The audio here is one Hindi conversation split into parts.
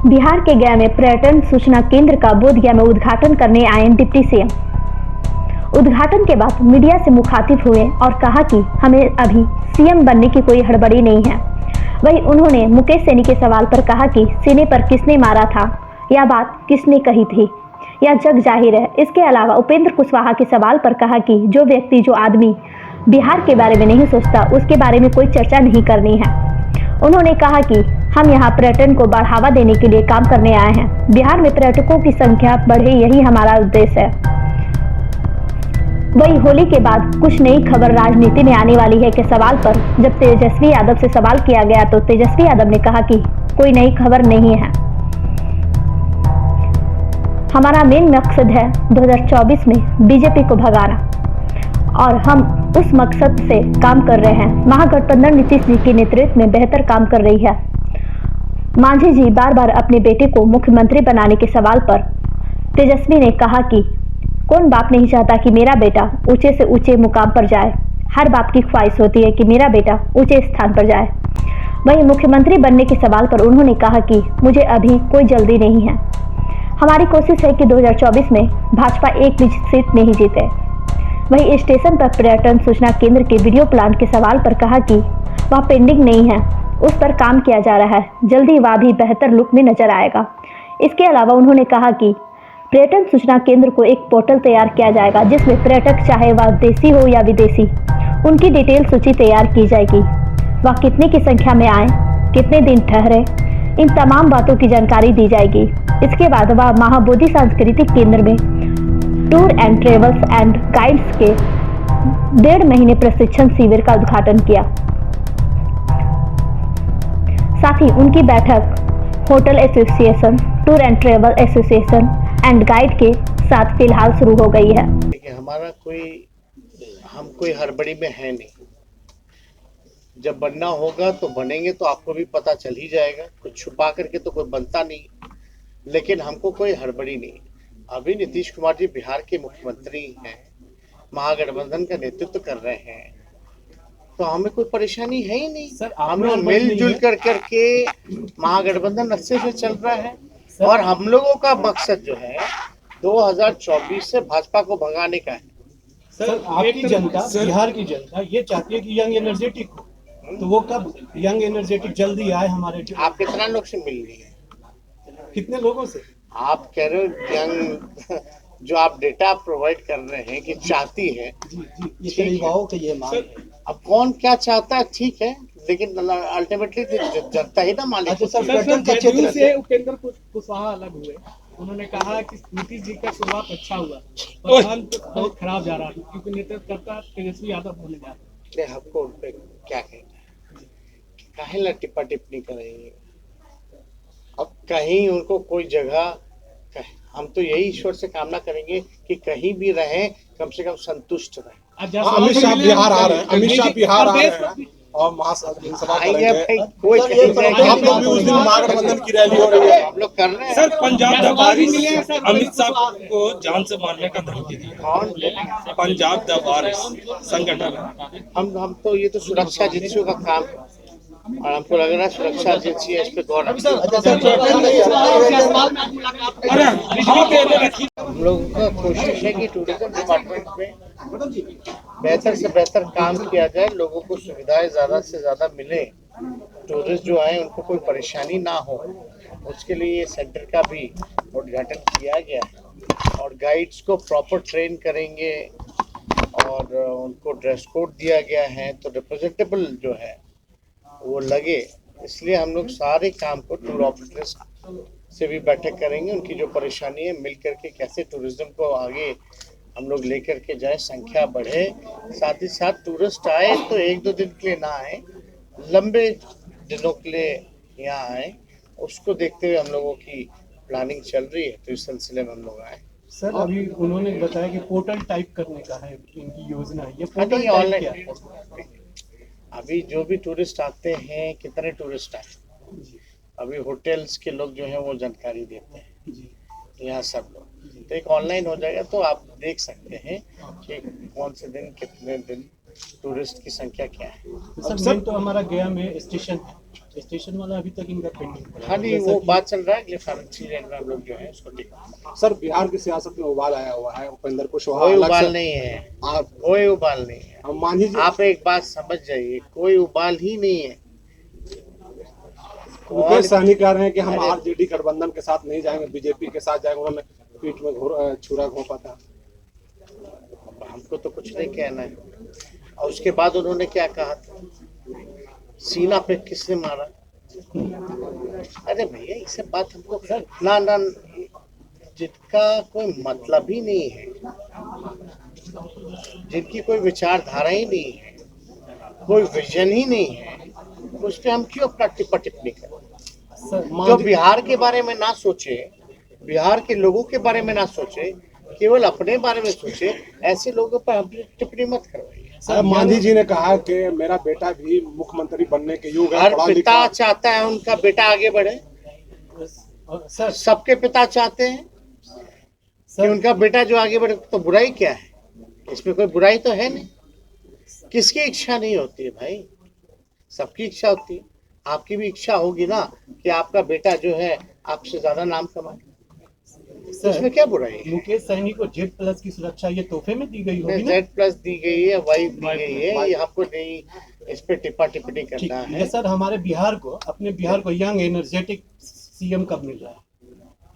बिहार के गया में पर्यटन सूचना केंद्र का बोधगया में उद्घाटन करने आए डिप्टी सीएम। उद्घाटन के बाद मीडिया से मुखातिब हुए और कहा कि हमें अभी सीएम बनने की कोई हड़बड़ी नहीं है। वहीं उन्होंने मुकेश सैनी के सवाल पर कहा कि सीने पर किसने मारा था, यह बात किसने कही थी, यह जग जाहिर है। इसके अलावा उपेंद्र कुशवाहा के सवाल पर कहा कि जो व्यक्ति जो आदमी बिहार के बारे में नहीं सोचता उसके बारे में कोई चर्चा नहीं करनी है। उन्होंने कहा कि हम यहाँ पर्यटन को बढ़ावा देने के लिए काम करने आए हैं। बिहार में पर्यटकों की संख्या बढ़े, यही हमारा उद्देश्य है। वही होली के बाद कुछ नई खबर राजनीति में आने वाली है के सवाल पर जब तेजस्वी यादव से सवाल किया गया तो तेजस्वी यादव ने कहा कि कोई नई खबर नहीं है। हमारा मेन मकसद है 2024 में बीजेपी को भगाना और हम उस मकसद से काम कर रहे हैं। महागठबंधन नीतीश जी के नेतृत्व में बेहतर काम कर रही है। मांझी जी बार बार अपने बेटे को मुख्यमंत्री बनाने के सवाल पर तेजस्वी ने कहा कि कौन बाप नहीं चाहता कि मेरा बेटा ऊंचे से ऊंचे मुकाम पर जाए। हर बाप की ख्वाहिश होती है कि मेरा बेटा ऊंचे स्थान पर जाए। वहीं मुख्यमंत्री बनने के सवाल पर उन्होंने कहा कि मुझे अभी कोई जल्दी नहीं है। हमारी कोशिश है कि 2024 में भाजपा एक भी सीट नहीं जीते। वहीं स्टेशन पर पर्यटन सूचना केंद्र के वीडियो प्लान के सवाल पर कहा कि वह पेंडिंग नहीं है, उस पर काम किया जा रहा है, जल्दी वह भी बेहतर लुक में नजर आएगा। इसके अलावा उन्होंने कहा कि पर्यटन सूचना केंद्र को एक पोर्टल तैयार किया जाएगा जिसमें पर्यटक चाहे वह देसी हो या विदेशी, उनकी डिटेल सूची तैयार की जाएगी। वह कितने की संख्या में आए, कितने दिन ठहरे, इन तमाम बातों की जानकारी दी जाएगी। इसके बाद वह महाबोधि सांस्कृतिक केंद्र में tour and travels and guides के 1.5 महीने प्रशिक्षण शिविर का उद्घाटन किया। साथ ही उनकी बैठक hotel association, tour and travel association and guide के साथ फिलहाल शुरू हो गई है। हम कोई हड़बड़ी में है नहीं। जब बनना होगा तो बनेंगे, तो आपको भी पता चल ही जाएगा। कुछ छुपा करके तो कोई बनता नहीं, लेकिन हमको कोई हड़बड़ी नहीं। अभी नीतीश कुमार जी बिहार के मुख्यमंत्री हैं, महागठबंधन का नेतृत्व कर रहे हैं, तो हमें कोई परेशानी है ही नहीं। सर, हम लोग मिलजुल करके महागठबंधन अच्छे से चल रहा है और हम लोगों का मकसद जो है 2024 से भाजपा को भगाने का है। सर, आपकी जनता, बिहार की जनता ये चाहती है कि यंग एनर्जेटिक हो, तो वो कब यंग एनर्जेटिक जल्दी आए हमारे। आप कितना लोग से मिल रही है? कितने लोगों से? आप कह रहे हो यंग, जो आप डेटा प्रोवाइड कर रहे हैं कि चाहती है, ये युवाओं के ये मांग है। अब कौन क्या चाहता है ठीक है, लेकिन अल्टीमेटली जनता ही ना मालिक। से उपेंद्र कुशवाहा अलग हुए, उन्होंने कहा कि नीतीश जी का शुरुआत अच्छा हुआ और अंत बहुत खराब जा रहा था क्योंकि नेतृत्व करता तेजस्वी यादव होने जा रहा है। हमको उन पे क्या कहना है, काहे टिप्पा टिप्पणी करेंगे। अब कहीं उनको कोई जगह, हम तो यही ईश्वर से कामना करेंगे कि कहीं भी रहें, कम से कम संतुष्ट रहें। अमित शाह बिहार आ रहे हैं, अमित शाह बिहार आ रहे हैं और महासभा करेंगे। कोई हम लोग भी उस दिन महागठबंधन की रैली हो रही है, हम लोग कर रहे हैं। सर, पंजाब दरबार अमित शाह को जान से मारने का धमकी दी। कौन? पंजाब दरबार संगठन। हम तो ये तो सुरक्षा एजेंसियों का काम है और हमको लग रहा है सुरक्षा एजेंसी है इस पे गौर। हम लोगों का कोशिश है कि टूरिज्म डिपार्टमेंट में बेहतर से बेहतर काम किया जाए, लोगों को सुविधाएं ज़्यादा से ज़्यादा मिले, टूरिस्ट जो आए उनको कोई परेशानी ना हो। उसके लिए ये सेंटर का भी उद्घाटन किया गया है और गाइड्स को प्रॉपर ट्रेन करेंगे और उनको ड्रेस कोड दिया गया है तो रिप्रेजेंटेबल जो है वो लगे। इसलिए हम लोग सारे काम को टूर ऑपरेटर्स से भी बैठक करेंगे, उनकी जो परेशानी है मिल करके कैसे टूरिज्म को आगे हम लोग लेकर के जाए, संख्या बढ़े, साथ ही साथ टूरिस्ट आए तो 1-2 दिन के लिए ना आए, लंबे दिनों के लिए यहाँ आए। उसको देखते हुए हम लोगों की प्लानिंग चल रही है, तो इस सिलसिले में हम लोग आए। सर, अभी उन्होंने बताया कि पोर्टल टाइप करने का है इनकी योजना। ये पोर्टल ऑनलाइन, अभी जो भी टूरिस्ट आते हैं, कितने टूरिस्ट आए, अभी होटल्स के लोग जो हैं वो जानकारी देते हैं, यहाँ सब लोग, तो एक ऑनलाइन हो जाएगा तो आप देख सकते हैं कि कौन से दिन कितने दिन टूरिस्ट की संख्या क्या है। सर, तो हमारा गया में स्टेशन है स्टेशन वाला अभी तक इनका पेंडिंग पड़ा है। हाँ नहीं, जैसा वो कि- बात चल रहा है अगले फाइनेंशियल ईयर में हम लोग जो है उसको ठीक सर बिहार की सियासत में उबाल आया हुआ है, उपेंद्र कुशवाहा कोई अलग उबाल से- नहीं है, आप कोई उबाल नहीं है। अब मांझी जी आप एक बात समझ जाइए, कोई उबाल ही नहीं है। मुकेश सहनी कह रहे हैं कि हम अरे- आरजेडी गठबंधन के साथ नहीं जाएंगे, बीजेपी के साथ जाएंगे। उन्होंने पीठ में छुरा घोंपा था। हमको तो कुछ नहीं कहना है। और उसके बाद उन्होंने क्या कहा था, सीना पे किसने मारा? अरे भैया ये सब बात हमको ना ना, जिनका कोई मतलब ही नहीं है, जिनकी कोई विचारधारा ही नहीं है, कोई विजन ही नहीं है, उस पर हम क्यों अपना टिप्पणी करें? जो बिहार के बारे में ना सोचे, बिहार के लोगों के बारे में ना सोचे, केवल अपने बारे में सोचे, ऐसे लोगों पर हम टिप्पणी मत करवाइए। सर मांझी जी ने कहा कि मेरा बेटा भी मुख्यमंत्री बनने के योग है, हर पढ़ा पिता लिखा। चाहता है उनका बेटा आगे बढ़े, सर सबके पिता चाहते हैं कि उनका बेटा जो आगे बढ़े। तो बुराई क्या है इसमें? कोई बुराई तो है नहीं। किसकी इच्छा नहीं होती है भाई? सबकी इच्छा होती है। आपकी भी इच्छा होगी ना कि आपका बेटा जो है आपसे ज्यादा नाम कमाए। तो इसमें क्या बुराई है? मुकेश सहनी को Z+ की सुरक्षा ये तोहफे में दी गई होगी ना? Z+ दी गई है, वाई दी गई है, ये आपको नहीं इस पे टिप्पणी ठीक करना है है। सर, हमारे बिहार को, अपने बिहार को यंग एनर्जेटिक सीएम कब मिल रहा है?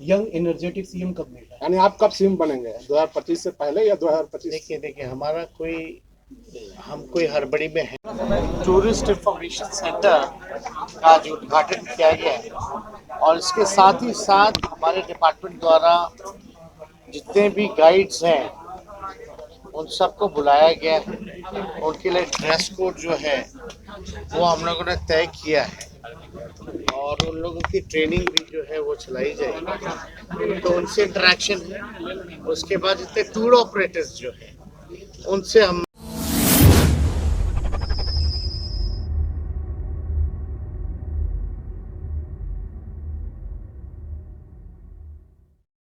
यंग एनर्जेटिक सीएम कब मिल रहा है? यानी आप कब सीएम बनेंगे, 2025 से पहले या 2025? देखिए हमारा हम कोई हड़बड़ी में है। टूरिस्ट इंफॉर्मेशन सेंटर का जो उद्घाटन किया गया है और इसके साथ ही साथ हमारे डिपार्टमेंट द्वारा जितने भी गाइड्स हैं उन सबको बुलाया गया है। उनके लिए ड्रेस कोड जो है वो हम लोगों ने तय किया है और उन लोगों की ट्रेनिंग भी जो है वो चलाई जाएगी। तो उनसे इंटरेक्शन है। उसके बाद जितने टूर ऑपरेटर्स जो है उनसे हम